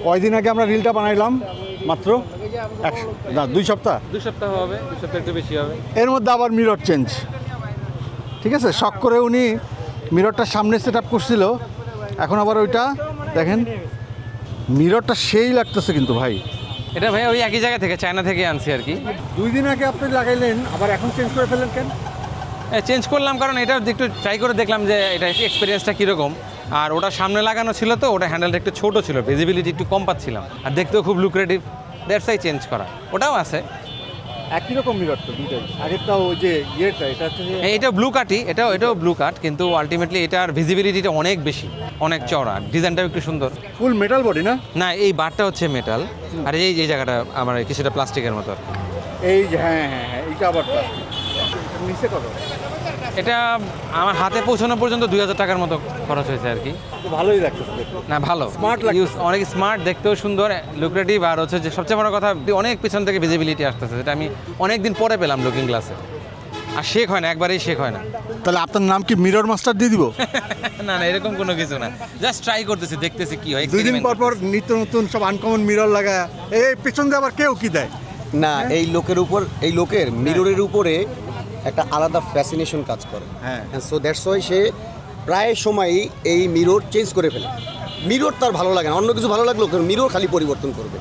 কয়দিন আগে আমরা রিলটা বানাইলাম মাত্র না 2 সপ্তাহ 2 সপ্তাহ হবে, 2 সপ্তাহ একটু বেশি হবে। এর মধ্যে আবার মিরর চেঞ্জ, ঠিক আছে, শখ করে উনি মিররটা সামনে সেট আপ করছিল, এখন আবার ওইটা দেখেন মিররটা সেই লাগতেছে কিন্তু ভাই। এটা ভাই ওই একই জায়গা থেকে, চায়না থেকে আনছি আর কি। 2 দিন আগে আপনি লাগাইলেন, আবার এখন চেঞ্জ করে ফেললেন কেন? চেঞ্জ করলাম কারণ এটা একটু ট্রাই করে দেখলাম যে এটা এক্সপিরিয়েন্সটা কীরকম। আর ওটা সামনে লাগানো ছিল তো, ওটা হ্যান্ডেলটা একটু ছোটো ছিল, ভিজিবিলিটি একটু কম পাচ্ছিলাম, আর দেখতেও খুব লুক্রেটিভ, দ্যাটস আই চেঞ্জ করা। ওটাও আছে একই রকম মিরর তো দুইটাই, আগেরটা ওই যে ইয়েটা, এটা হচ্ছে যে এটা ব্লু কাটই, এটাও ব্লু কাট, কিন্তু আলটিমেটলি এটার ভিজিবিলিটিটা অনেক বেশি, অনেক চওড়া, ডিজাইনটাও একটু সুন্দর। ফুল মেটাল বডি না? না, এই বারটা হচ্ছে মেটাল, আর এই জায়গাটা আমার কিছুটা প্লাস্টিকের মতো। এই যে হ্যাঁ হ্যাঁ হ্যাঁ, এইটা আবার প্লাস্টিক। নিচে কত? এটা আমার হাতে পৌঁছানো পর্যন্ত 2000 টাকার মতো খরচ হয়েছে আর কি। তো ভালোই লাগতেছে দেখতে। না ভালো, Smart লাগতেছে। অনেক স্মার্ট, দেখতেও সুন্দর, লুক্রেটিভ, আর হচ্ছে যে সবচেয়ে বড় কথা অনেক পিছন থেকে ভিজিবিলিটি আসতেছে, যেটা আমি অনেক দিন পরে পেলাম লুকিং গ্লাসে। আর শেখ হয় না, একবারেই শেখ হয় না। তাহলে আপনার নাম কি মিরর মাস্টার দিয়ে দিব? না না, এরকম কোনো কিছু না, জাস্ট ট্রাই করতেছি, দেখতেছি কি হয়। 2 দিন পর পর নিত্য নতুন সব আনকমন মিরর লাগা, এই পিছন দিয়ে আবার কেউ কি দেয়? না, এই লোকের মিররের উপরে একটা আলাদা ফ্যাসিনেশন কাজ করে। হ্যাঁ। সো দ্যাটস ওয়াই সে প্রায় সময়ই এই মিরর চেঞ্জ করে ফেলে। মিরর তার ভালো লাগে না, অন্য কিছু ভালো লাগলো, কারণ মিরর খালি পরিবর্তন করবে।